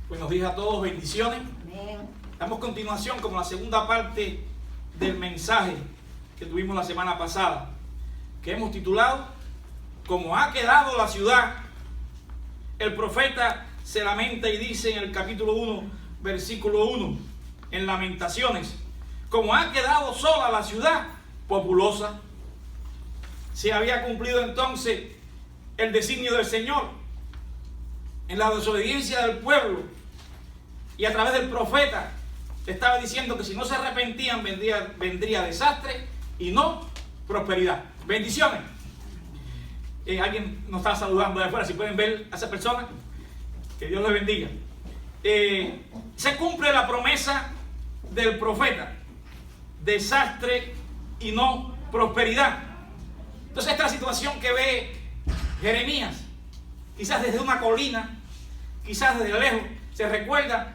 Buenos días a todos, bendiciones. Amén. Damos continuación como la segunda parte del mensaje que tuvimos la semana pasada, que hemos titulado "Como ha quedado la ciudad". El profeta se lamenta y dice en el capítulo 1, versículo 1, en Lamentaciones: "Como ha quedado sola la ciudad populosa". Se había cumplido entonces el designio del Señor en la desobediencia del pueblo, y a través del profeta estaba diciendo que si no se arrepentían vendría desastre y no prosperidad. Bendiciones. Alguien nos está saludando de afuera, si pueden ver a esa persona, que Dios les bendiga. Se cumple la promesa del profeta: desastre y no prosperidad. Entonces esta es la situación que ve Jeremías, quizás desde una colina, quizás desde lejos. Se recuerda,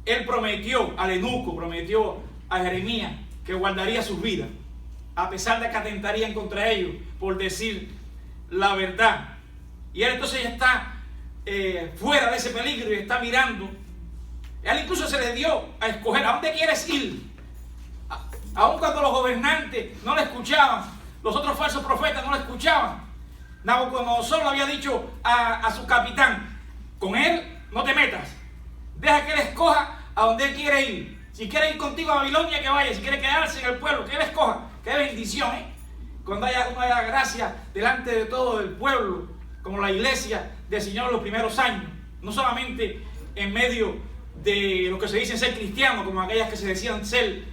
él prometió al eunuco, prometió a Jeremías que guardaría sus vidas, a pesar de que atentarían contra ellos por decir la verdad. Y él entonces ya está fuera de ese peligro y está mirando. A él incluso se le dio a escoger a dónde quieres ir. Aun cuando los gobernantes no le escuchaban, los otros falsos profetas no le escuchaban, Nabucodonosor le había dicho a su capitán: con él no te metas, deja que él escoja a donde él quiere ir. Si quiere ir contigo a Babilonia, que vaya. Si quiere quedarse en el pueblo, que él escoja. Qué bendición, cuando haya gracia delante de todo el pueblo, como la iglesia del Señor en los primeros años. No solamente en medio de lo que se dicen ser cristianos, como aquellas que se decían ser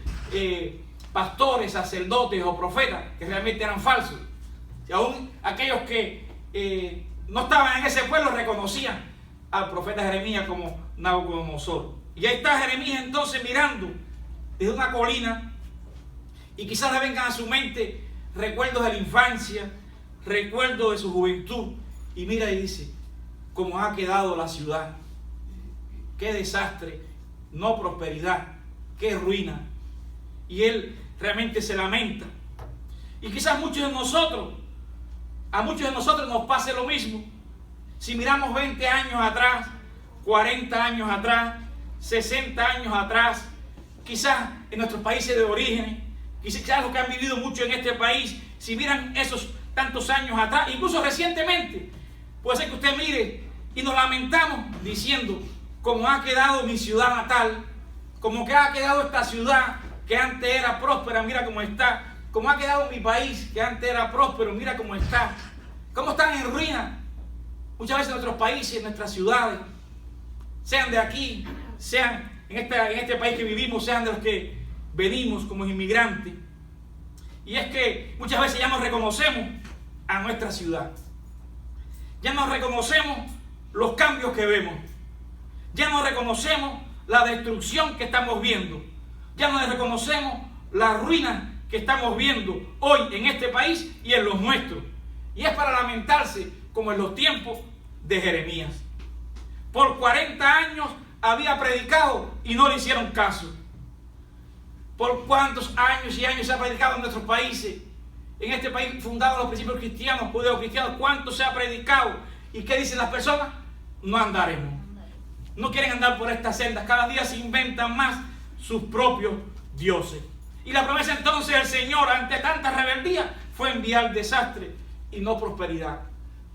pastores, sacerdotes o profetas, que realmente eran falsos. Y aún aquellos que no estaban en ese pueblo reconocían al profeta Jeremías como Nabucodonosor. Y ahí está Jeremías entonces mirando desde una colina, y quizás le vengan a su mente recuerdos de la infancia, recuerdos de su juventud, y mira y dice: cómo ha quedado la ciudad, qué desastre, no prosperidad, qué ruina. Y él realmente se lamenta. Y quizás a muchos de nosotros nos pase lo mismo. Si miramos 20 años atrás, 40 años atrás, 60 años atrás, quizás en nuestros países de origen, quizás los que han vivido mucho en este país, si miran esos tantos años atrás, incluso recientemente, puede ser que usted mire y nos lamentamos diciendo: cómo ha quedado mi ciudad natal, como que ha quedado esta ciudad que antes era próspera, mira cómo está. Como ha quedado mi país que antes era próspero, mira cómo está. Cómo están en ruina muchas veces nuestros países, nuestras ciudades, sean de aquí, sean en este país que vivimos, sean de los que venimos como inmigrantes. Y es que muchas veces ya no reconocemos a nuestra ciudad, ya no reconocemos los cambios que vemos, ya no reconocemos la destrucción que estamos viendo, ya no reconocemos la ruina que estamos viendo hoy en este país y en los nuestros. Y es para lamentarse, como en los tiempos de Jeremías. Por 40 años había predicado y no le hicieron caso. Por cuántos años y años se ha predicado en nuestros países, en este país fundado en los principios cristianos, judeocristianos, cuánto se ha predicado. ¿Y qué dicen las personas? No andaremos. No quieren andar por estas sendas. Cada día se inventan más sus propios dioses. Y la promesa entonces del Señor ante tanta rebeldía fue enviar desastre y no prosperidad.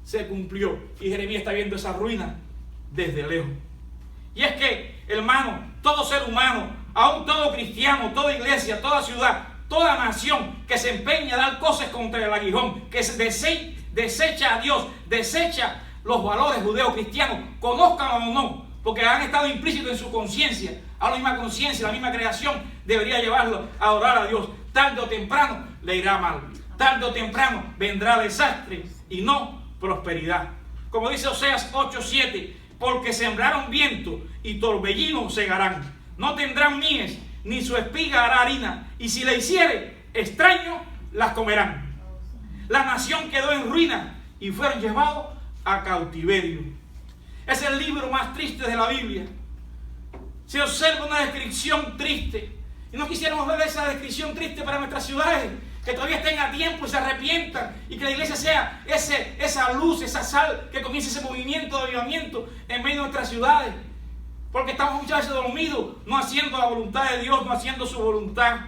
Se cumplió, y Jeremías está viendo esa ruina desde lejos. Y es que, hermano, todo ser humano, aún todo cristiano, toda iglesia, toda ciudad, toda nación que se empeña a dar cosas contra el aguijón, que desecha a Dios, desecha los valores judeocristianos, conozcan o no, porque han estado implícitos en su conciencia. A la misma conciencia, la misma creación debería llevarlo a adorar a Dios. Tarde o temprano le irá mal. Tarde o temprano vendrá desastre y no prosperidad. Como dice Oseas 8:7: porque sembraron viento y torbellino segarán. No tendrán mies, ni su espiga hará harina, y si le hiciere, extraños las comerán. La nación quedó en ruina y fueron llevados a cautiverio. Es el libro más triste de la Biblia. Se observa una descripción triste, y no quisiéramos ver esa descripción triste para nuestras ciudades, que todavía estén a tiempo y se arrepientan, y que la iglesia sea esa luz, esa sal, que comience ese movimiento de avivamiento en medio de nuestras ciudades. Porque estamos muchas veces dormidos, no haciendo la voluntad de Dios, no haciendo su voluntad.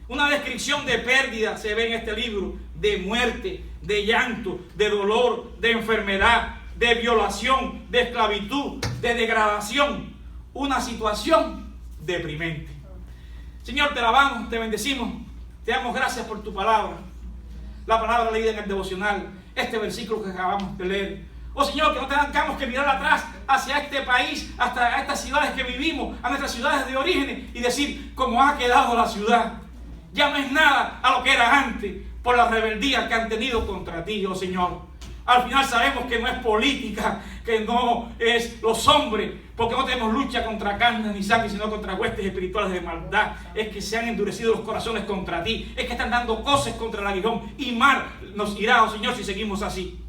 Una descripción de pérdida se ve en este libro, de muerte, de llanto, de dolor, de enfermedad, de violación, de esclavitud, de degradación. Una situación deprimente. Señor, te alabamos, te bendecimos, te damos gracias por tu palabra. La palabra leída en el devocional, este versículo que acabamos de leer. Oh Señor, que no tengamos que mirar atrás hacia este país, hasta estas ciudades que vivimos, a nuestras ciudades de origen y decir, cómo ha quedado la ciudad. Ya no es nada a lo que era antes por la rebeldía que han tenido contra ti, oh Señor. Al final sabemos que no es política, que no es los hombres, porque no tenemos lucha contra carne ni sangre, sino contra huestes espirituales de maldad. Es que se han endurecido los corazones contra ti, es que están dando cosas contra el aguijón, y mal nos irá, oh Señor, si seguimos así.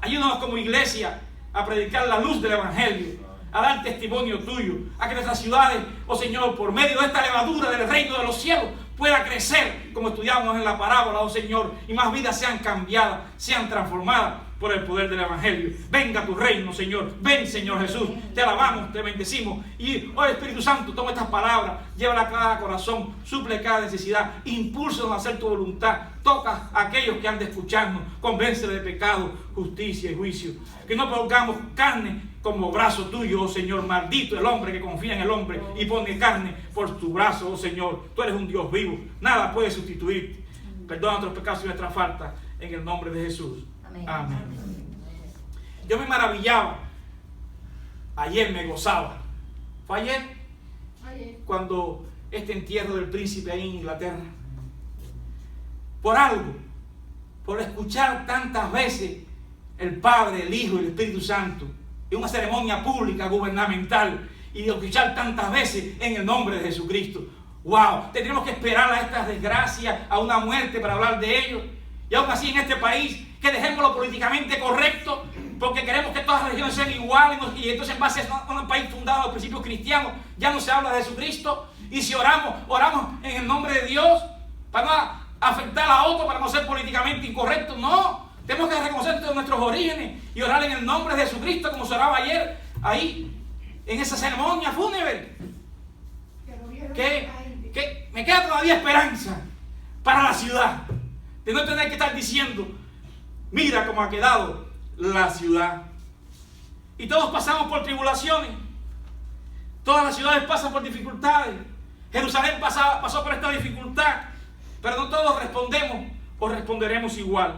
Ayúdanos como iglesia a predicar la luz del Evangelio, a dar testimonio tuyo, a que nuestras ciudades, oh Señor, por medio de esta levadura del reino de los cielos, pueda crecer como estudiamos en la parábola, oh Señor, y más vidas sean cambiadas, sean transformadas por el poder del Evangelio. Venga tu reino, Señor. Ven, Señor Jesús. Te alabamos, te bendecimos. Y, oh Espíritu Santo, toma estas palabras, llévala a cada corazón, suple cada necesidad, impúlsanos a hacer tu voluntad. Toca a aquellos que han de escucharnos, convéncele de pecado, justicia y juicio. Que no pongamos carne como brazo tuyo, oh Señor. Maldito el hombre que confía en el hombre y pone carne por tu brazo, oh Señor. Tú eres un Dios vivo, nada puede sustituirte. Perdona nuestros pecados y nuestras faltas en el nombre de Jesús. Amén. Yo me maravillaba. Ayer me gozaba. ¿Fue ayer? Cuando este entierro del príncipe ahí en Inglaterra. Por algo. Por escuchar tantas veces el Padre, el Hijo y el Espíritu Santo. En una ceremonia pública, gubernamental. Y de escuchar tantas veces en el nombre de Jesucristo. ¡Wow! Tendremos que esperar a estas desgracias, a una muerte para hablar de ellos. Y aún así en este país, que dejemos lo políticamente correcto, porque queremos que todas las religiones sean iguales, y entonces en base a un país fundado en los principios cristianos, ya no se habla de Jesucristo. Y si oramos en el nombre de Dios, para no afectar a otro, para no ser políticamente incorrecto. No, tenemos que reconocer nuestros orígenes y orar en el nombre de Jesucristo, como se oraba ayer, ahí, en esa ceremonia fúnebre. Que me queda todavía esperanza para la ciudad, de no tener que estar diciendo, mira cómo ha quedado la ciudad. Y todos pasamos por tribulaciones. Todas las ciudades pasan por dificultades. Jerusalén pasó por esta dificultad. Pero no todos respondemos o responderemos igual.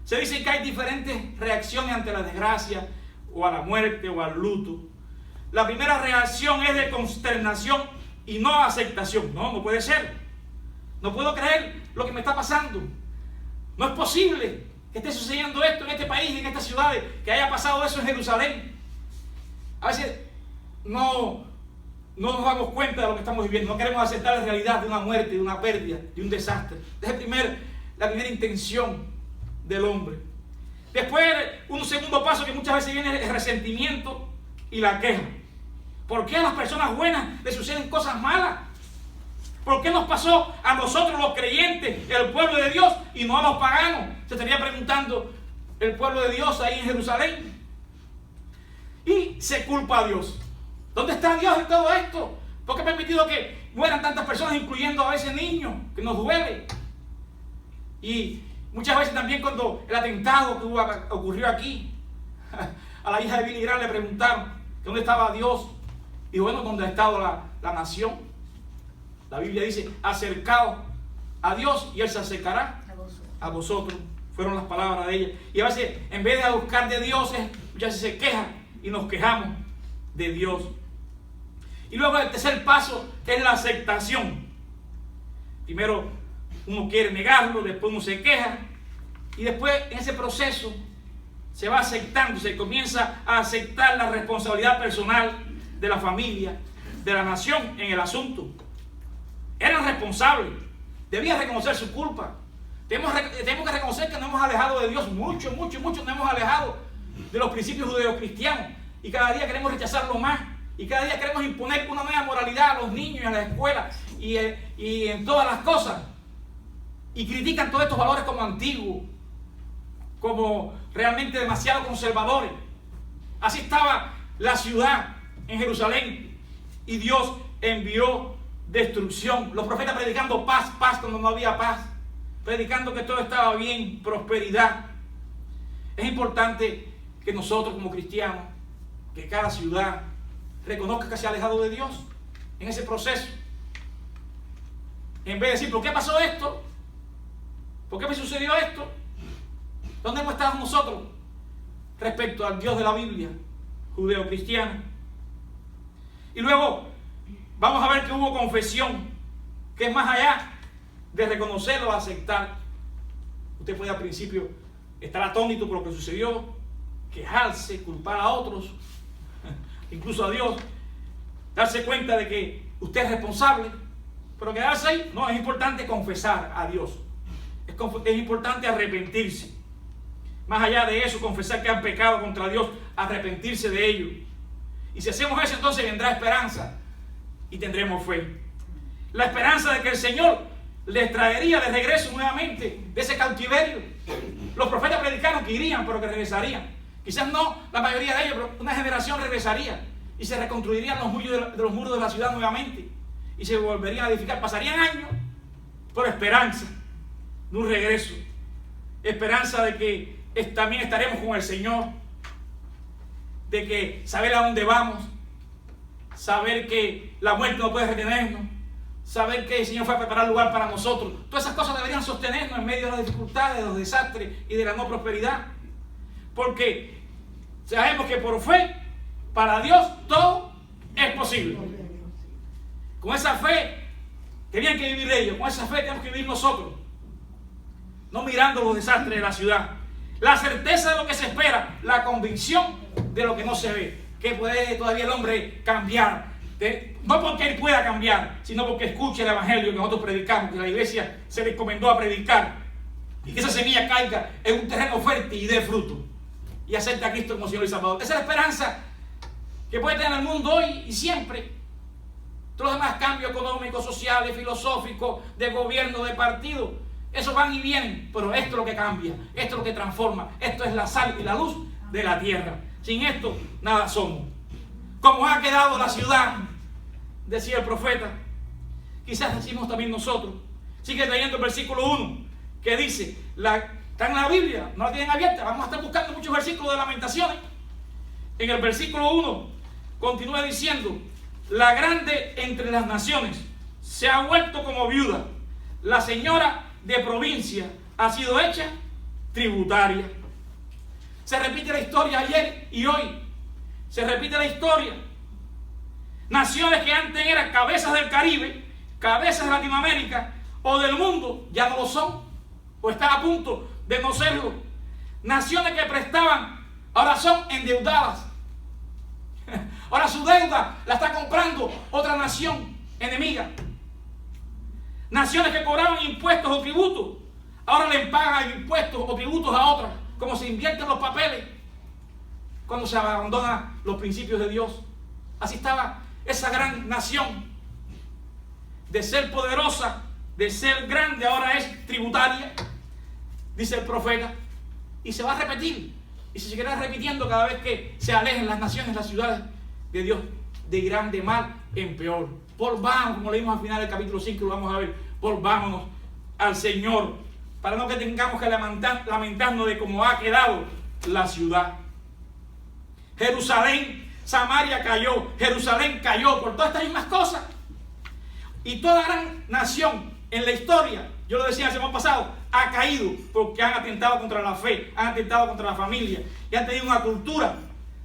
Se dice que hay diferentes reacciones ante la desgracia, o a la muerte, o al luto. La primera reacción es de consternación y no aceptación. No puede ser. No puedo creer lo que me está pasando. No es posible que esté sucediendo esto en este país, en estas ciudades, que haya pasado eso en Jerusalén. A veces no nos damos cuenta de lo que estamos viviendo. No queremos aceptar la realidad de una muerte, de una pérdida, de un desastre. Es la primera intención del hombre. Después, un segundo paso que muchas veces viene, es el resentimiento y la queja. ¿Por qué a las personas buenas les suceden cosas malas? ¿Por qué nos pasó a nosotros los creyentes, el pueblo de Dios, y no a los paganos? Se estaría preguntando el pueblo de Dios ahí en Jerusalén. Y se culpa a Dios. ¿Dónde está Dios en todo esto? ¿Por qué ha permitido que mueran tantas personas, incluyendo a veces niños, que nos duele? Y muchas veces también cuando el atentado que ocurrió aquí, a la hija de Billy Graham le preguntaron ¿dónde estaba Dios? Y bueno, ¿dónde ha estado la nación? La Biblia dice, acercaos a Dios y Él se acercará a vosotros. Fueron las palabras de ella. Y a veces, en vez de buscar de Dios, muchas veces se quejan y nos quejamos de Dios. Y luego el tercer paso es la aceptación. Primero uno quiere negarlo, después uno se queja. Y después en ese proceso se va aceptando, se comienza a aceptar la responsabilidad personal de la familia, de la nación en el asunto. Eran responsables, debían reconocer su culpa. Tenemos que reconocer que nos hemos alejado de Dios mucho, nos hemos alejado de los principios judeocristianos y cada día queremos rechazarlo más y cada día queremos imponer una nueva moralidad a los niños, a la escuela y en todas las cosas, y critican todos estos valores como antiguos, como realmente demasiado conservadores. Así estaba la ciudad en Jerusalén y Dios envió destrucción. Los profetas predicando paz, paz cuando no había paz, predicando que todo estaba bien, prosperidad. Es importante que nosotros como cristianos, que cada ciudad reconozca que se ha alejado de Dios en ese proceso. En vez de decir, ¿por qué pasó esto? ¿Por qué me sucedió esto? ¿Dónde hemos estado nosotros respecto al Dios de la Biblia, judeo-cristiano? Y luego vamos a ver que hubo confesión, que es más allá de reconocerlo o aceptar. Usted puede al principio estar atónito por lo que sucedió, quejarse, culpar a otros, incluso a Dios, darse cuenta de que usted es responsable, pero quedarse ahí. No, es importante confesar a Dios, es importante arrepentirse. Más allá de eso, confesar que han pecado contra Dios, arrepentirse de ello. Y si hacemos eso, entonces vendrá esperanza y tendremos fe. La esperanza de que el Señor les traería de regreso nuevamente de ese cautiverio. Los profetas predicaron que irían, pero que regresarían. Quizás no la mayoría de ellos, pero una generación regresaría y se reconstruirían los muros de la ciudad nuevamente y se volverían a edificar. Pasarían años, pero esperanza de un regreso. Esperanza de que también estaremos con el Señor, de que saber a dónde vamos, saber que la muerte no puede retenernos, saber que el Señor fue a preparar lugar para nosotros. Todas esas cosas deberían sostenernos en medio de las dificultades, de los desastres y de la no prosperidad, porque sabemos que por fe para Dios todo es posible. Con esa fe tenían que vivir ellos, con esa fe tenemos que vivir nosotros, no mirando los desastres de la ciudad. La certeza de lo que se espera, la convicción de lo que no se ve, que puede todavía el hombre cambiar, no porque él pueda cambiar, sino porque escuche el evangelio que nosotros predicamos, que la iglesia se le encomendó a predicar, y que esa semilla caiga en un terreno fértil y dé fruto, y acepte a Cristo como Señor y Salvador. Esa es la esperanza que puede tener el mundo hoy y siempre. Todos los demás cambios económicos, sociales, filosóficos, de gobierno, de partido, esos van y vienen, pero esto es lo que cambia, esto es lo que transforma, esto es la sal y la luz de la tierra. Sin esto, nada somos. Como ha quedado la ciudad, decía el profeta, quizás decimos también nosotros. Sigue leyendo el versículo 1, que dice, está en la Biblia, no la tienen abierta, vamos a estar buscando muchos versículos de Lamentaciones. En el versículo 1, continúa diciendo, la grande entre las naciones se ha vuelto como viuda, la señora de provincia ha sido hecha tributaria. Se repite la historia ayer y hoy. Se repite la historia. Naciones que antes eran cabezas del Caribe, cabezas de Latinoamérica o del mundo, ya no lo son, o están a punto de no serlo. Naciones que prestaban, ahora son endeudadas. Ahora su deuda la está comprando otra nación enemiga. Naciones que cobraban impuestos o tributos, ahora le pagan impuestos o tributos a otras, como se invierten los papeles cuando se abandonan los principios de Dios. Así estaba esa gran nación, de ser poderosa, de ser grande, ahora es tributaria, dice el profeta, y se va a repetir, y se seguirá repitiendo cada vez que se alejen las naciones, las ciudades de Dios, de irán de mal en peor. Volvamos, como leímos al final del capítulo 5, lo vamos a ver, volvámonos al Señor, para no que tengamos que lamentarnos de cómo ha quedado la ciudad. Jerusalén, Samaria cayó, Jerusalén cayó por todas estas mismas cosas. Y toda gran nación en la historia, yo lo decía el semana pasado, ha caído porque han atentado contra la fe, han atentado contra la familia y han tenido una cultura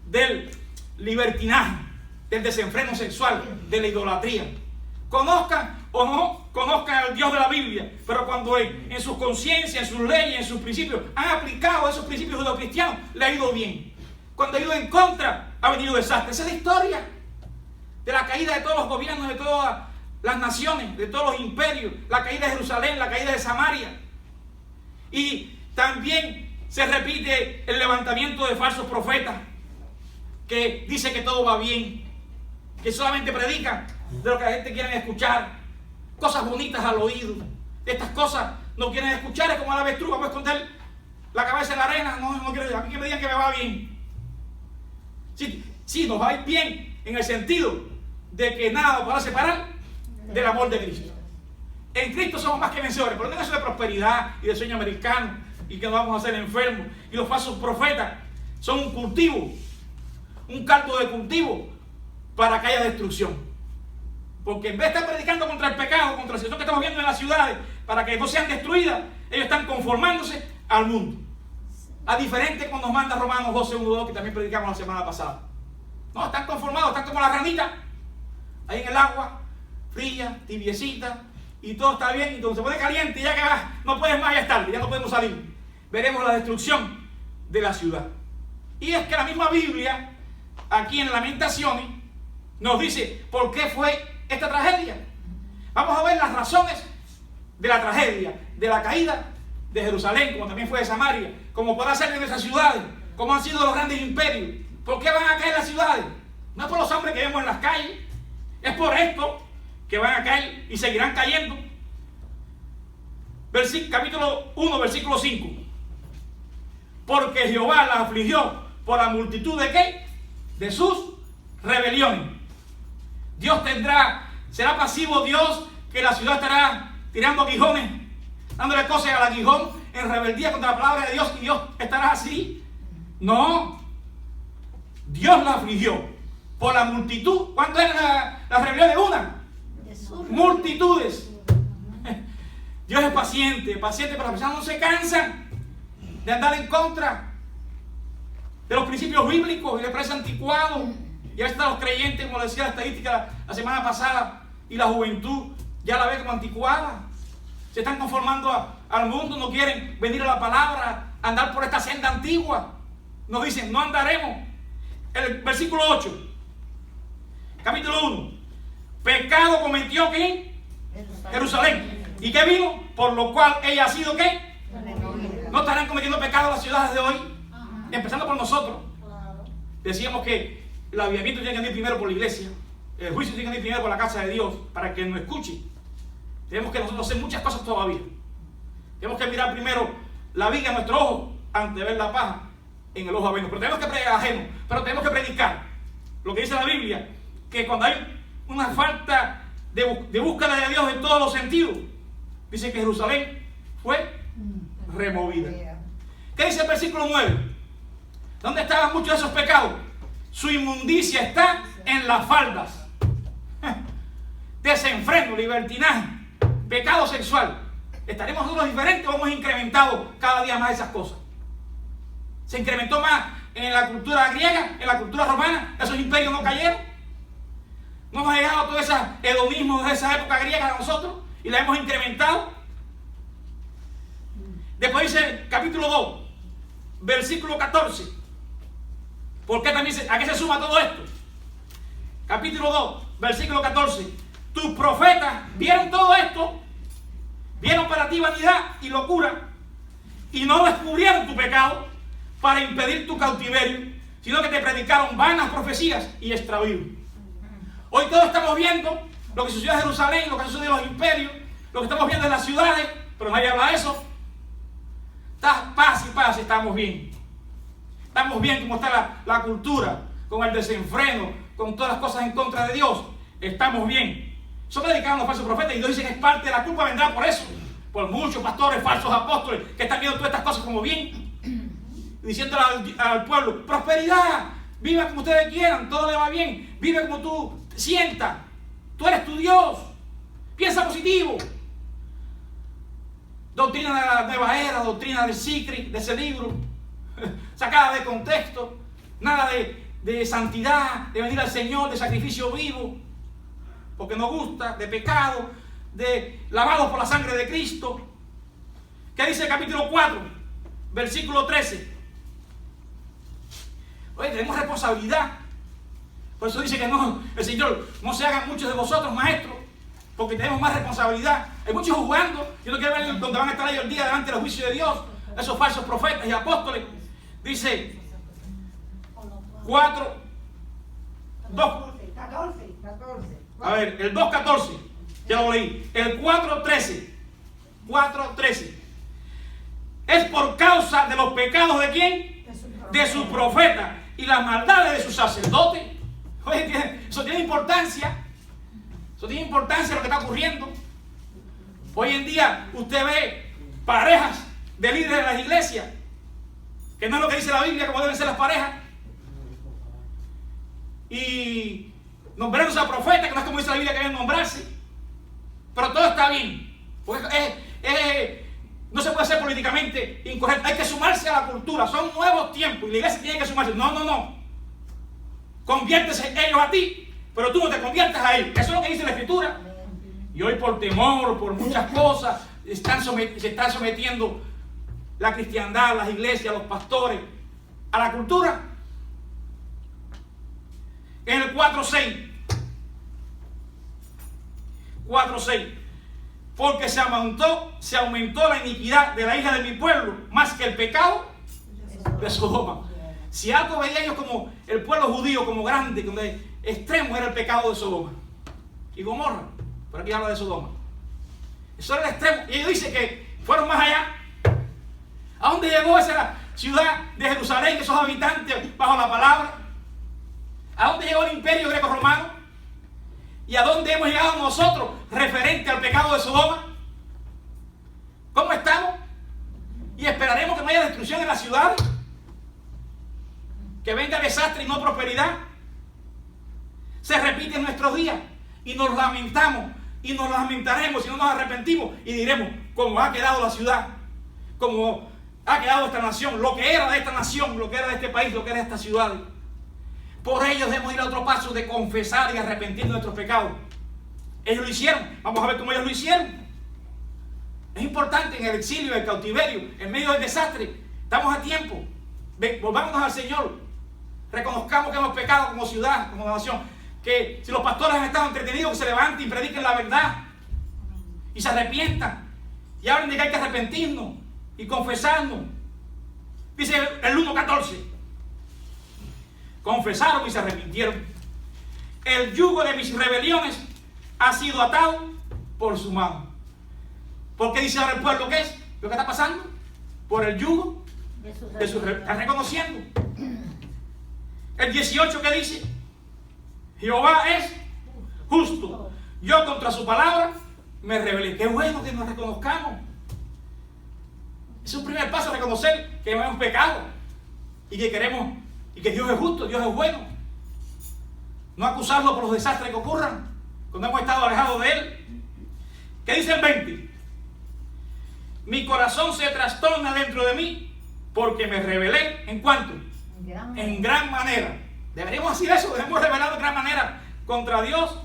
del libertinaje, del desenfreno sexual, de la idolatría. Conozcan o no conozcan al Dios de la Biblia, pero cuando en sus conciencias, en sus leyes, en sus principios han aplicado esos principios judeocristianos, le ha ido bien. Cuando ha ido en contra, ha venido desastre. Esa es la historia de la caída de todos los gobiernos, de todas las naciones, de todos los imperios, la caída de Jerusalén, la caída de Samaria. Y también se repite el levantamiento de falsos profetas que dice que todo va bien, que solamente predican de lo que la gente quiere escuchar, cosas bonitas al oído. Estas cosas no quieren escuchar, es como la avestruz, vamos a esconder la cabeza en la arena, no quiero, a mí que me digan que me va bien. Sí, nos va a ir bien en el sentido de que nada nos podrá separar del amor de Cristo. En Cristo somos más que vencedores, pero no es eso de prosperidad y de sueño americano y que nos vamos a hacer enfermos. Y los falsos profetas son un cultivo, un caldo de cultivo para que haya destrucción. Porque en vez de estar predicando contra el pecado, contra la situación que estamos viendo en las ciudades, para que no sean destruidas, ellos están conformándose al mundo. A diferente cuando nos manda Romanos 12:1-2, que también predicamos la semana pasada. No, están conformados, están como la ranita, ahí en el agua, fría, tibiecita, y todo está bien, y cuando se pone caliente, ya que no puedes más, ya es tarde, ya no podemos salir. Veremos la destrucción de la ciudad. Y es que la misma Biblia, aquí en Lamentaciones, nos dice por qué fue esta tragedia. Vamos a ver las razones de la tragedia, de la caída de Jerusalén, como también fue de Samaria, como podrá ser en esas ciudades, como han sido los grandes imperios. ¿Por qué van a caer las ciudades? No es por los hombres que vemos en las calles, es por esto que van a caer y seguirán cayendo. Capítulo 1, versículo 5. Porque Jehová las afligió por la multitud de ¿qué? De sus rebeliones. Dios será pasivo Dios, que la ciudad estará tirando aguijones, dándole cosas al aguijón en rebeldía contra la palabra de Dios, y Dios estará así. No, Dios la afligió por la multitud. ¿Cuánto es la rebelión de una? Multitudes. Dios es paciente, pero las personas no se cansan de andar en contra de los principios bíblicos y les parece anticuado. Ya están los creyentes, como decía la estadística la semana pasada, y la juventud ya la ve como anticuada. Se están conformando al mundo, no quieren venir a la palabra, andar por esta senda antigua. Nos dicen, no andaremos. El versículo 8, capítulo 1. Pecado cometió ¿quién? Jerusalén. ¿Y qué vino? Por lo cual ella ha sido ¿qué? No estarán cometiendo pecado las ciudades de hoy, empezando por nosotros. Decíamos que el avivamiento tiene que venir primero por la iglesia, el juicio tiene que venir primero por la casa de Dios, para que nos escuche. Tenemos que nosotros hacer muchas cosas todavía. Tenemos que mirar primero la viga en nuestro ojo antes de ver la paja en el ojo ajeno. Pero tenemos que predicar lo que dice la Biblia, que cuando hay una falta de búsqueda de Dios en todos los sentidos, dice que Jerusalén fue removida. ¿Qué dice el versículo 9? ¿Dónde estaban muchos de esos pecados? Su inmundicia está en las faldas. Desenfreno, libertinaje, pecado sexual. ¿Estaremos nosotros diferentes o hemos incrementado cada día más esas cosas? ¿Se incrementó más en la cultura griega, en la cultura romana? ¿Esos imperios no cayeron? ¿No hemos llegado todo ese hedonismo de esa época griega a nosotros y la hemos incrementado? Después dice capítulo 2, versículo 14. ¿Por qué también a qué se suma todo esto? Capítulo 2, versículo 14. Tus profetas vieron todo esto, vieron para ti vanidad y locura, y no descubrieron tu pecado para impedir tu cautiverio, sino que te predicaron vanas profecías y extravíos. Hoy todos estamos viendo lo que sucedió en Jerusalén, lo que sucedió en los imperios, lo que estamos viendo en las ciudades, pero nadie habla de eso. Está paz y paz, estamos bien. Estamos bien como está la cultura, con el desenfreno, con todas las cosas en contra de Dios. Estamos bien. Son predicados los falsos profetas y Dios dice que es parte de la culpa, vendrá por eso. Por muchos pastores, falsos apóstoles, que están viendo todas estas cosas como bien. Diciéndole al pueblo, prosperidad, viva como ustedes quieran, todo le va bien. Vive como tú sientas. Tú eres tu Dios. Piensa positivo. Doctrina de la nueva era, doctrina del Sicri, de ese libro, sacada de contexto, nada de santidad, de venir al Señor, de sacrificio vivo, porque nos gusta, de pecado, de lavados por la sangre de Cristo. ¿Qué dice el capítulo 4, versículo 13? Oye, tenemos responsabilidad. Por eso dice que no, el Señor, no se hagan muchos de vosotros maestros, porque tenemos más responsabilidad. Hay muchos jugando. Yo no quiero ver dónde van a estar ellos el día delante del juicio de Dios, esos falsos profetas y apóstoles. Dice 4, 14. A ver, el 2:14, ya lo leí. El 4:13. Es por causa de los pecados de quién? De sus profetas y las maldades de sus sacerdotes. Oye, eso tiene importancia. Eso tiene importancia lo que está ocurriendo. Hoy en día usted ve parejas de líderes de las iglesias, que no es lo que dice la Biblia, como deben ser las parejas. Y nombrándose a profetas, que no es como dice la Biblia que deben nombrarse. Pero todo está bien. Porque no se puede ser políticamente incorrecto. Hay que sumarse a la cultura. Son nuevos tiempos y la iglesia tiene que sumarse. No. Conviértese ellos a ti, pero tú no te conviertas a ellos. Eso es lo que dice la Escritura. Y hoy por temor, por muchas cosas, se están sometiendo la cristiandad, las iglesias, los pastores a la cultura. En el 4:6, porque se aumentó la iniquidad de la hija de mi pueblo más que el pecado de Sodoma. Si algo veía ellos como el pueblo judío, como grande, como extremo, era el pecado de Sodoma y Gomorra. Pero aquí habla de Sodoma. Eso era el extremo. Y ellos dicen que fueron más allá. ¿A dónde llegó esa ciudad de Jerusalén, esos habitantes bajo la palabra? ¿A dónde llegó el imperio greco-romano? ¿Y a dónde hemos llegado nosotros referente al pecado de Sodoma? ¿Cómo estamos? ¿Y esperaremos que no haya destrucción en la ciudad? ¿Que venga desastre y no prosperidad? Se repite en nuestros días y nos lamentamos y nos lamentaremos si no nos arrepentimos y diremos cómo ha quedado la ciudad, cómo ha quedado esta nación, lo que era de esta nación, lo que era de este país, lo que era de esta ciudad. Por ello debemos ir a otro paso de confesar y arrepentir de nuestros pecados. Ellos lo hicieron. Vamos a ver cómo ellos lo hicieron. Es importante en el exilio, en el cautiverio, en medio del desastre. Estamos a tiempo. Volvámonos al Señor. Reconozcamos que hemos pecado como ciudad, como nación. Que si los pastores han estado entretenidos, que se levanten y prediquen la verdad. Y se arrepientan. Y hablen de que hay que arrepentirnos y confesarnos. Dice el 1:14. Confesaron y se arrepintieron. El yugo de mis rebeliones ha sido atado por su mano. ¿Por qué dice ahora el pueblo qué es? ¿Lo que está pasando? Por el yugo de su rebelión. Están reconociendo. El 18 que dice: Jehová es justo. Yo contra su palabra me rebelé. Qué bueno que nos reconozcamos. Es un primer paso a reconocer que hemos pecado y que queremos, y que Dios es justo, Dios es bueno. No acusarlo por los desastres que ocurran cuando hemos estado alejados de Él. ¿Qué dice el 20? Mi corazón se trastorna dentro de mí porque me rebelé. ¿En cuánto? En gran manera. Deberíamos decir eso, debemos rebelar en gran manera contra Dios.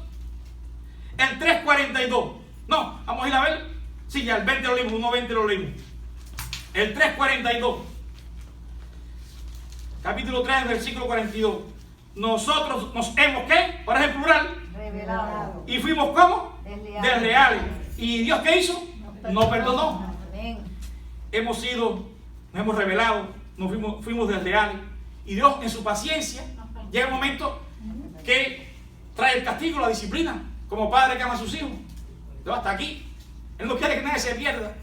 El 3:42. No, vamos a ir a ver. Sí, ya el 20 lo leímos, 1:20 lo leímos. El 3:42. Capítulo 3, versículo 42. Nosotros nos hemos, ¿qué? Ahora es el plural. Revelado. Y fuimos, ¿cómo? Desleales. ¿Y Dios qué hizo? No perdonó. Nos hemos revelado, fuimos desleales. Y Dios en su paciencia llega un momento que trae el castigo, la disciplina, como padre que ama a sus hijos. Pero hasta aquí. Él no quiere que nadie se pierda.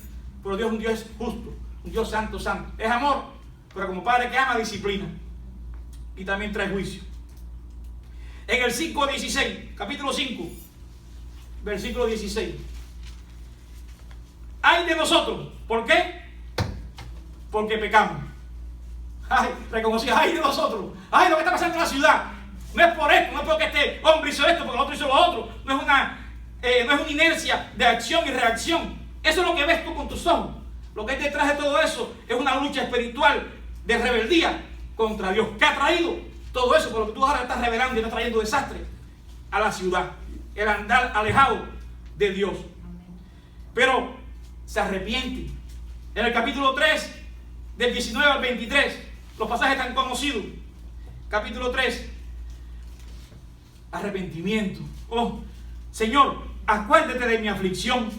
Pero Dios es un Dios justo, un Dios santo, santo. Es amor, pero como padre que ama, disciplina. Y también trae juicio. En el 5:16, capítulo 5, versículo 16. Ay de nosotros. ¿Por qué? Porque pecamos. Ay, reconocido, ay de nosotros. Ay, lo que está pasando en la ciudad. No es por esto, no es porque este hombre hizo esto, porque el otro hizo lo otro. No es una inercia de acción y reacción. Eso es lo que ves tú con tus ojos. Lo que hay detrás de todo eso es una lucha espiritual de rebeldía contra Dios. ¿Qué ha traído? Todo eso, por lo que tú ahora estás revelando y estás trayendo desastre a la ciudad. El andar alejado de Dios. Pero se arrepiente. En el capítulo 3, del 19 al 23, los pasajes tan conocidos. Capítulo 3. Arrepentimiento. Oh, Señor, acuérdate de mi aflicción,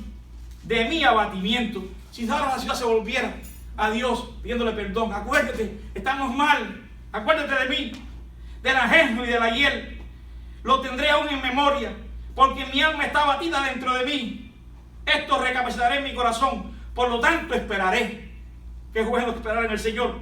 de mi abatimiento. Si ahora la ciudad se volviera a Dios pidiéndole perdón, acuérdate, estamos mal, acuérdate de mí, del ajeno y de la hiel. Lo tendré aún en memoria, porque mi alma está abatida dentro de mí. Esto recapacitaré en mi corazón, por lo tanto esperaré. Qué bueno esperar en el Señor.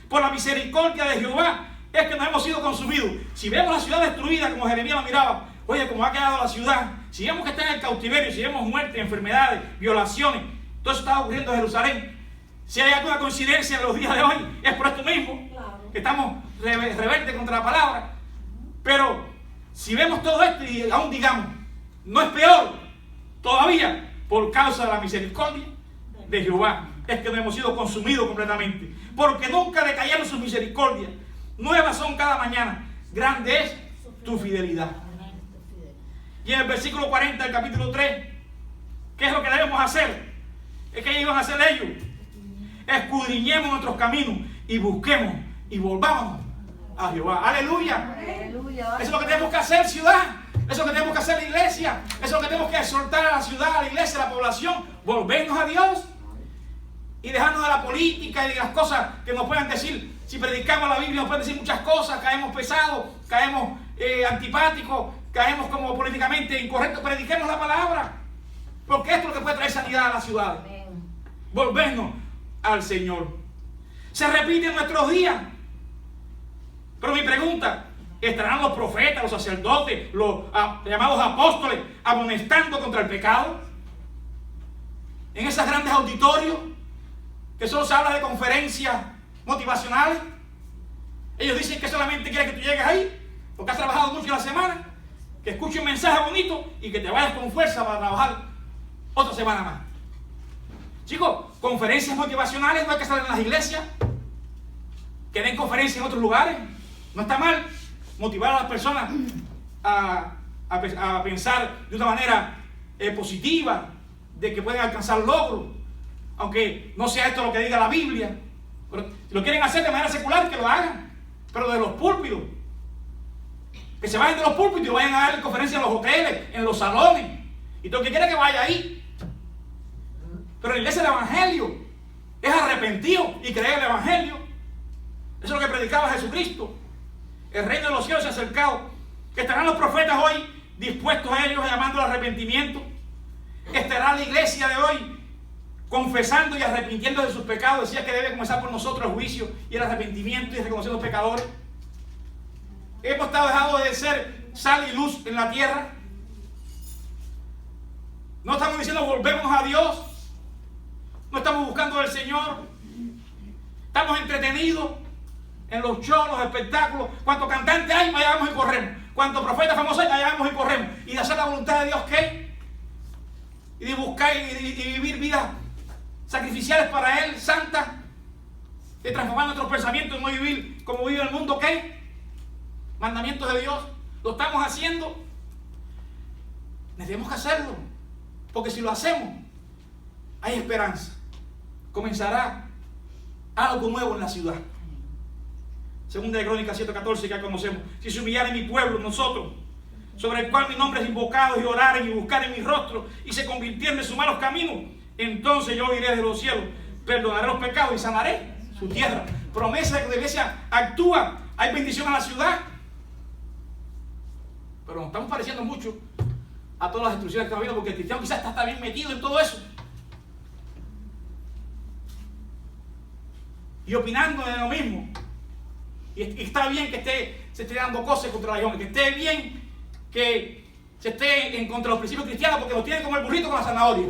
Por la misericordia de Jehová es que nos hemos sido consumidos. Si vemos la ciudad destruida, como Jeremías lo miraba, oye, como ha quedado la ciudad, si vemos que está en el cautiverio, si vemos muerte, enfermedades, violaciones, todo eso está ocurriendo en Jerusalén. Si hay alguna coincidencia en los días de hoy, es por esto mismo, que estamos rebeldes contra la palabra. Pero si vemos todo esto y aún digamos, no es peor todavía por causa de la misericordia de Jehová, es que nos hemos sido consumidos completamente, porque nunca decayeron sus misericordias, nuevas son cada mañana, grande es tu fidelidad. Y en el versículo 40 del capítulo 3, ¿qué es lo que debemos hacer? Es que iban a hacer ellos. Escudriñemos nuestros caminos y busquemos y volvamos a Jehová. Aleluya. Eso es lo que tenemos que hacer, ciudad. Eso es lo que tenemos que hacer, la iglesia. Eso es lo que tenemos que exhortar a la ciudad, a la iglesia, a la población. Volvernos a Dios y dejarnos de la política y de las cosas que nos puedan decir. Si predicamos la Biblia nos pueden decir muchas cosas. Caemos pesados, caemos antipáticos, caemos como políticamente incorrectos. Prediquemos la palabra, porque esto es lo que puede traer sanidad a la ciudad. Volvernos al Señor. Se repite en nuestros días. Pero mi pregunta, ¿estarán los profetas, los sacerdotes, los llamados apóstoles amonestando contra el pecado? En esos grandes auditorios que solo se habla de conferencias motivacionales. Ellos dicen que solamente quieren que tú llegues ahí porque has trabajado mucho en la semana, que escuches un mensaje bonito y que te vayas con fuerza para trabajar otra semana más. Chicos, conferencias motivacionales no hay que hacer en las iglesias. Que den conferencias en otros lugares. No está mal motivar a las personas a pensar de una manera positiva, de que pueden alcanzar logros, aunque no sea esto lo que diga la Biblia. Pero si lo quieren hacer de manera secular, que lo hagan, pero de los púlpitos. Que se vayan de los púlpitos y vayan a dar conferencias en los hoteles, en los salones. Y todo el que quiera que vaya ahí. Pero la iglesia del Evangelio es arrepentido y creer el Evangelio. Eso es lo que predicaba Jesucristo. El reino de los cielos se ha acercado. Que estarán los profetas hoy dispuestos a ellos llamando al arrepentimiento. Estará la iglesia de hoy confesando y arrepintiendo de sus pecados. Decía que debe comenzar por nosotros el juicio y el arrepentimiento y reconocer los pecadores. Hemos estado dejados de ser sal y luz en la tierra. No estamos diciendo volvémonos a Dios. No estamos buscando al Señor. Estamos entretenidos en los shows, los espectáculos. Cuantos cantantes hay, allá vamos y corremos. Cuantos profetas famosos hay, allá vamos y corremos. Y de hacer la voluntad de Dios, ¿qué? Y de buscar y vivir vidas sacrificiales para Él, santas. De transformar nuestros pensamientos y no vivir como vive el mundo, ¿qué? Mandamientos de Dios. ¿Lo estamos haciendo? Tenemos que hacerlo. Porque si lo hacemos, hay esperanza. Comenzará algo nuevo en la ciudad. Segunda de Crónicas 7:14, que ya conocemos. Si se humillare mi pueblo, nosotros, sobre el cual mi nombre es invocado, y oraren y buscaren mi rostro, y se convirtieren de sus malos caminos, entonces yo iré de los cielos, perdonaré los pecados y sanaré su tierra. Promesa de que la iglesia actúa. Hay bendición a la ciudad. Pero nos estamos pareciendo mucho a todas las destrucciones que estamos viendo, porque el cristiano quizás está bien metido en todo eso. Y opinando de lo mismo. Y está bien que se esté dando cosas contra la religión, que esté bien que se esté en contra de los principios cristianos, porque los tienen como el burrito con la zanahoria.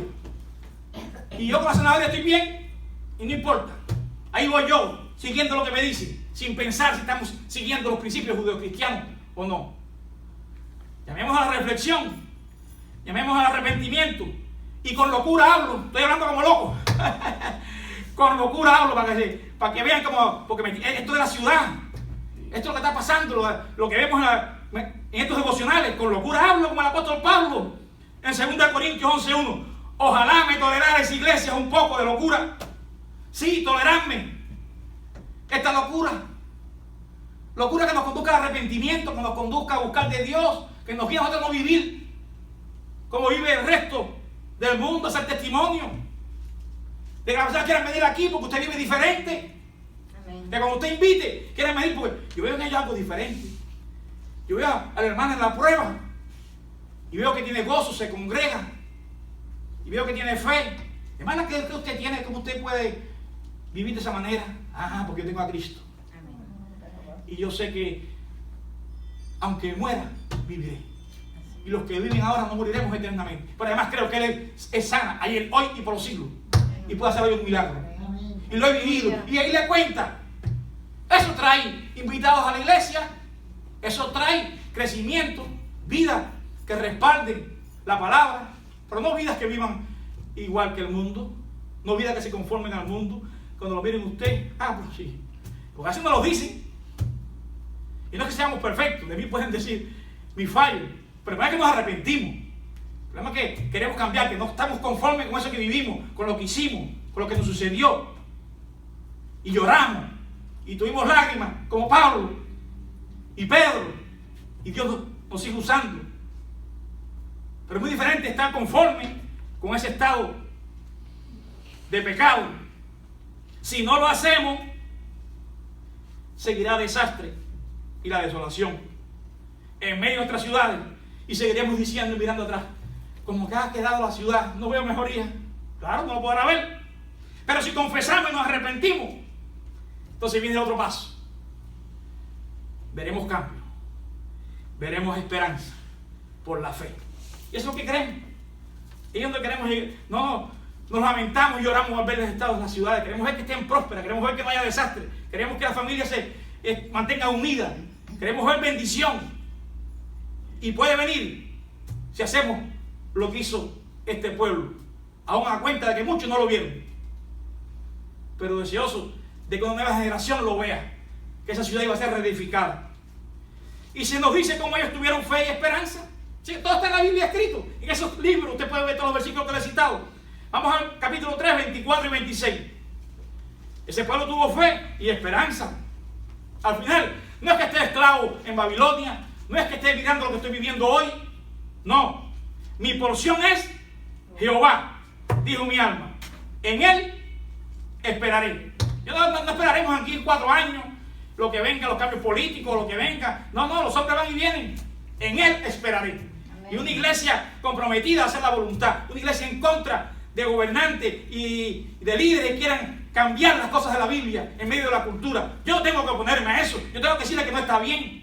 Y yo con la zanahoria estoy bien y no importa. Ahí voy yo, siguiendo lo que me dicen, sin pensar si estamos siguiendo los principios judeocristianos o no. Llamemos a la reflexión, llamemos al arrepentimiento. Y con locura hablo, estoy hablando como loco. Con locura hablo para que vean como, porque esto de la ciudad, esto es lo que está pasando, lo que vemos en estos devocionales. Con locura hablo como el apóstol Pablo en 2 Corintios 11:1. Ojalá me tolerarais, iglesias, un poco de locura. Sí, toleradme esta locura. Locura que nos conduzca al arrepentimiento, que nos conduzca a buscar de Dios, que nos guíe a nosotros no vivir como vive el resto del mundo, hacer testimonio. De que las personas quieran venir aquí porque usted vive diferente. Amén. Que cuando usted invite, quieran venir porque yo veo en ellos algo diferente. Yo veo a la hermana en la prueba y veo que tiene gozo, se congrega y veo que tiene fe. Hermana, ¿qué usted tiene? ¿Cómo usted puede vivir de esa manera? Ah, porque yo tengo a Cristo. Amén. Y yo sé que, aunque muera, viviré. Y los que viven ahora no moriremos eternamente. Pero además creo que Él es sana, ayer, hoy y por los siglos. Y puede hacer hoy un milagro. Y lo he vivido. Y ahí le cuenta. Eso trae invitados a la iglesia. Eso trae crecimiento, vidas que respalden la palabra. Pero no vidas que vivan igual que el mundo. No vidas que se conformen al mundo. Cuando lo miren ustedes, pues sí. Porque así nos lo dicen. Y no es que seamos perfectos. De mí pueden decir mi fallo. Pero no es que nos arrepentimos. El problema es que queremos cambiar, que no estamos conformes con eso que vivimos, con lo que hicimos, con lo que nos sucedió. Y lloramos. Y tuvimos lágrimas, como Pablo y Pedro. Y Dios nos sigue usando. Pero es muy diferente estar conforme con ese estado de pecado. Si no lo hacemos, seguirá el desastre y la desolación en medio de nuestras ciudades. Y seguiremos diciendo y mirando atrás, como que ha quedado la ciudad, no veo mejoría. Claro, no lo podrá ver. Pero si confesamos y nos arrepentimos, entonces viene otro paso. Veremos cambio. Veremos esperanza por la fe. Y eso es lo que queremos. Y es donde queremos ir. No nos lamentamos y lloramos al ver los estados de las ciudades. Queremos ver que estén prósperas. Queremos ver que no haya desastre. Queremos que la familia se mantenga unida. Queremos ver bendición. Y puede venir si hacemos lo que hizo este pueblo, aún a cuenta de que muchos no lo vieron, pero deseoso de que una nueva generación lo vea, que esa ciudad iba a ser reedificada. Y se nos dice cómo ellos tuvieron fe y esperanza. Sí, todo está en la Biblia escrito, en esos libros usted puede ver todos los versículos que le he citado. Vamos al capítulo 3, 24 y 26. Ese pueblo tuvo fe y esperanza. Al final, no es que esté esclavo en Babilonia, no es que esté viviendo lo que estoy viviendo hoy. No, mi porción es Jehová, dijo mi alma. En Él esperaré. No esperaremos aquí en 4 años lo que venga, los cambios políticos, lo que venga. No, los hombres van y vienen. En Él esperaré. Amén. Y una iglesia comprometida a hacer la voluntad. Una iglesia en contra de gobernantes y de líderes que quieran cambiar las cosas de la Biblia en medio de la cultura. Yo no tengo que oponerme a eso. Yo tengo que decirle que no está bien.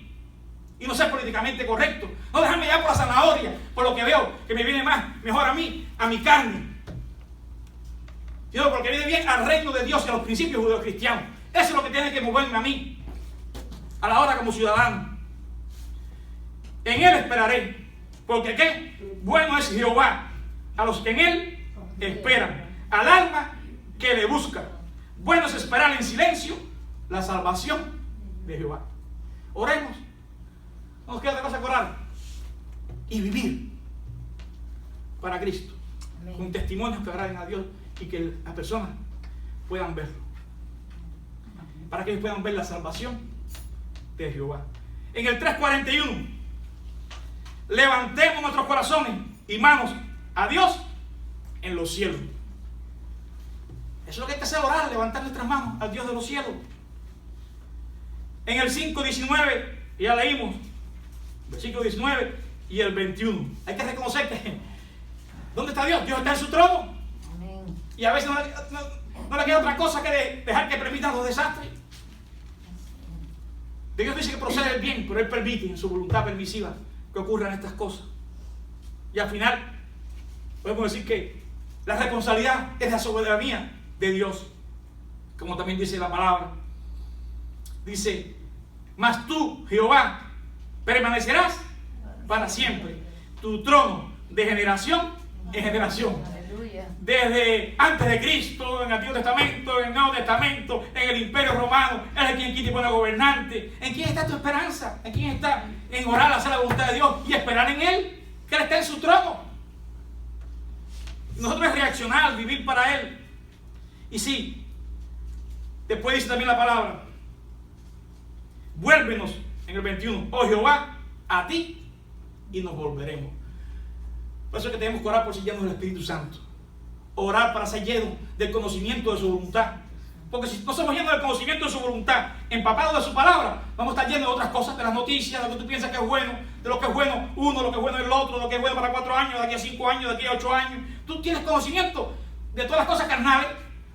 Y no ser políticamente correcto. No dejarme llevar por la zanahoria, por lo que veo, que me viene mejor a mí, a mi carne. Sino porque viene bien al reino de Dios y a los principios judeocristianos. Eso es lo que tiene que moverme a mí, a la hora como ciudadano. En Él esperaré. Porque ¿qué? Bueno es Jehová a los que en Él esperan, al alma que le busca. Bueno es esperar en silencio la salvación de Jehová. Oremos. No nos queda otra cosa que orar y vivir para Cristo. Amén. Con testimonios que agraden a Dios y que las personas puedan verlo. Amén. Para que ellos puedan ver la salvación de Jehová. En el 3:41, levantemos nuestros corazones y manos a Dios en los cielos. Eso es lo que hay que hacer, orar, levantar nuestras manos al Dios de los cielos. En el 5:19, ya leímos, versículo 19 y el 21. Hay que reconocer que ¿dónde está Dios? Dios está en su trono. Amén. Y a veces no le queda otra cosa que dejar que permitan los desastres. Dios dice que procede el bien, pero Él permite en su voluntad permisiva que ocurran estas cosas. Y al final podemos decir que la responsabilidad es la soberanía de Dios, como también dice la palabra. Dice, mas tú, Jehová, permanecerás para siempre. Tu trono de generación en generación. Aleluya. Desde antes de Cristo, en el Antiguo Testamento, en el Nuevo Testamento, en el Imperio Romano, Él es quien quita y pone gobernante. ¿En quién está tu esperanza? ¿En quién está? En orar, hacer la voluntad de Dios y esperar en Él, que Él está en su trono. Nosotros es reaccionar, vivir para Él. Y sí, después dice también la palabra, vuélvenos en el 21, oh Jehová, a ti y nos volveremos. Por eso es que tenemos que orar por ser llenos del Espíritu Santo. Orar para ser llenos del conocimiento de su voluntad. Porque si no somos llenos del conocimiento de su voluntad, empapados de su palabra, vamos a estar llenos de otras cosas, de las noticias, de lo que tú piensas que es bueno, de lo que es bueno uno, lo que es bueno el otro, lo que es bueno para 4 años, de aquí a 5 años, de aquí a 8 años. Tú tienes conocimiento de todas las cosas carnales,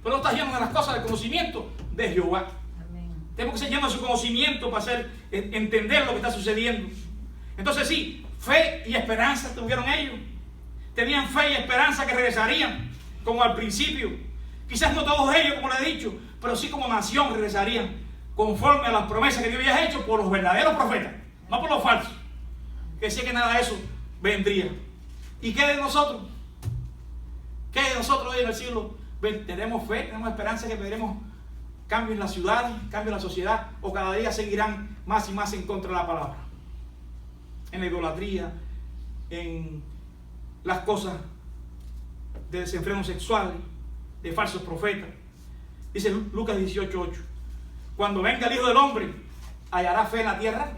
pero no estás lleno de las cosas del conocimiento de Jehová. Amén. Tenemos que ser llenos de su conocimiento para entender lo que está sucediendo. Entonces sí, fe y esperanza tuvieron ellos. Tenían fe y esperanza que regresarían, como al principio. Quizás no todos ellos, como les he dicho, pero sí como nación regresarían, conforme a las promesas que Dios había hecho por los verdaderos profetas, no por los falsos, que decía que nada de eso vendría. ¿Y qué de nosotros? ¿Qué de nosotros hoy en el siglo XX? ¿Tenemos fe? ¿Tenemos esperanza que veremos cambio en las ciudades, cambio en la sociedad? ¿O cada día seguirán más y más en contra de la palabra? En la idolatría, en las cosas de desenfreno sexual, de falsos profetas. Dice Lucas 18:8: cuando venga el Hijo del Hombre, ¿hallará fe en la tierra?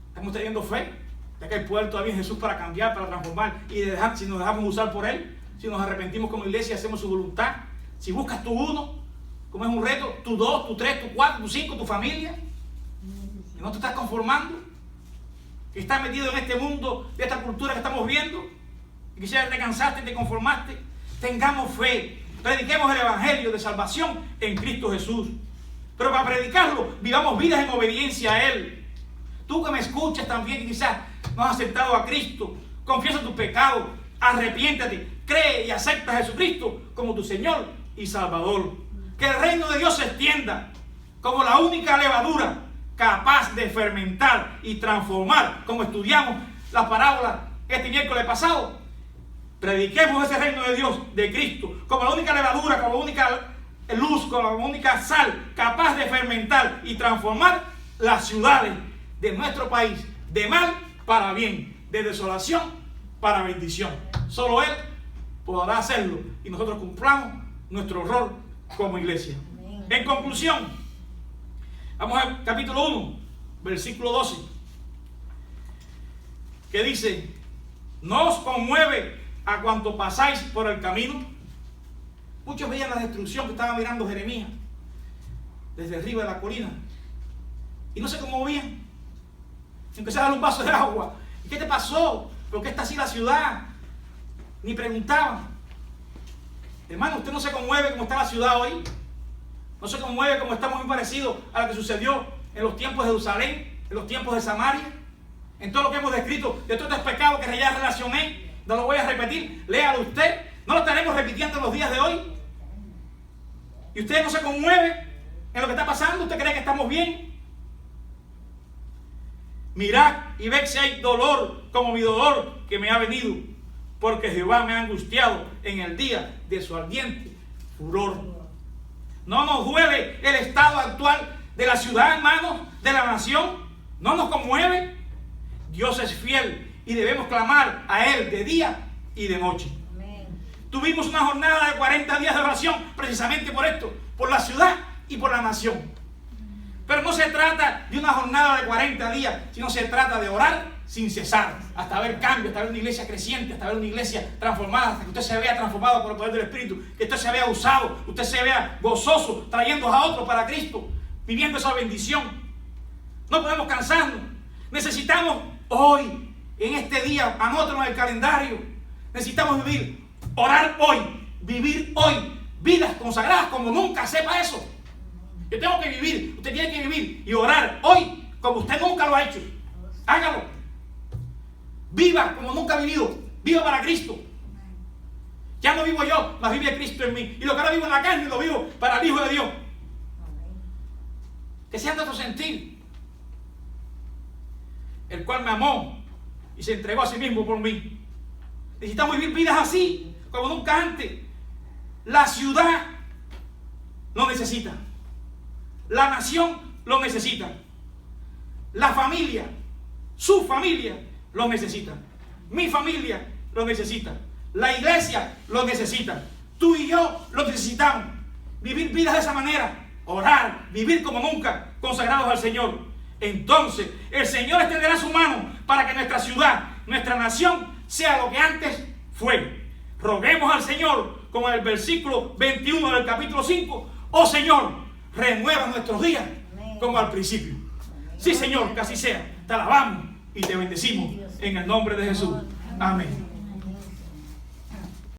¿Estamos teniendo fe de que hay poder todavía en Jesús para cambiar, para transformar y si nos dejamos usar por Él? Si nos arrepentimos como iglesia y hacemos su voluntad. Si buscas tu uno, como es un reto, tu dos, tu tres, tu cuatro, tu cinco, tu familia, y no te estás conformando, que estás metido en este mundo de esta cultura que estamos viendo, y quizás te cansaste y te conformaste. Tengamos fe, prediquemos el evangelio de salvación en Cristo Jesús, pero para predicarlo vivamos vidas en obediencia a Él. Tú que me escuchas también, que quizás no has aceptado a Cristo, confiesa tus pecados, arrepiéntate, cree y acepta a Jesucristo como tu Señor y Salvador. Que el reino de Dios se extienda como la única levadura capaz de fermentar y transformar, como estudiamos la parábola este miércoles pasado. Prediquemos ese reino de Dios, de Cristo, como la única levadura, como la única luz, como la única sal capaz de fermentar y transformar las ciudades de nuestro país, de mal para bien, de desolación para bendición. Solo Él podrá hacerlo y nosotros cumplamos nuestro rol como iglesia. En conclusión, vamos al capítulo 1, versículo 12, que dice: ¿no os conmueve a cuanto pasáis por el camino? Muchos veían la destrucción que estaba mirando Jeremías desde arriba de la colina y no se conmovían. Empecé a dar un vaso de agua. ¿Y qué te pasó? ¿Por qué está así la ciudad? Ni preguntaban. Hermano, usted no se conmueve como está la ciudad hoy. No se conmueve como está muy parecido a lo que sucedió en los tiempos de Jerusalén, en los tiempos de Samaria, en todo lo que hemos descrito, de todos estos pecados que ya relacioné. No lo voy a repetir, léalo usted. No lo estaremos repitiendo en los días de hoy. Y usted no se conmueve en lo que está pasando. ¿Usted cree que estamos bien? Mirad y ved si hay dolor como mi dolor que me ha venido, porque Jehová me ha angustiado en el día de su ardiente furor. ¿No nos duele el estado actual de la ciudad, hermanos, de la nación? ¿No nos conmueve? Dios es fiel y debemos clamar a Él de día y de noche. Amén. Tuvimos una jornada de 40 días de oración precisamente por esto, por la ciudad y por la nación. Pero no se trata de una jornada de 40 días, sino se trata de orar sin cesar, hasta ver cambio, hasta ver una iglesia creciente, hasta ver una iglesia transformada, hasta que usted se vea transformado por el poder del Espíritu, que usted se vea usado, usted se vea gozoso, trayendo a otros para Cristo, viviendo esa bendición. No podemos cansarnos. Necesitamos hoy, en este día, anótalo en el calendario. Necesitamos vivir, orar hoy, vivir hoy, vidas consagradas como nunca. Sepa eso. Yo tengo que vivir, usted tiene que vivir y orar hoy como usted nunca lo ha hecho. Hágalo. Viva como nunca ha vivido. Viva para Cristo. Ya no vivo yo, mas vive Cristo en mí. Y lo que ahora vivo en la carne lo vivo para el Hijo de Dios. Que sea nuestro sentir, el cual me amó y se entregó a sí mismo por mí. Necesitamos vivir vidas así como nunca antes. La ciudad lo necesita. La nación lo necesita. La familia, su familia lo necesita. Mi familia lo necesita. La iglesia lo necesita. Tú y yo lo necesitamos. Vivir vidas de esa manera. Orar, vivir como nunca, consagrados al Señor. Entonces el Señor extenderá su mano para que nuestra ciudad, nuestra nación, sea lo que antes fue. Roguemos al Señor, como en el versículo 21 del capítulo 5. Oh Señor, renueva nuestros días como al principio. Sí, Señor, que así sea. Te alabamos y te bendecimos en el nombre de Jesús. Amén.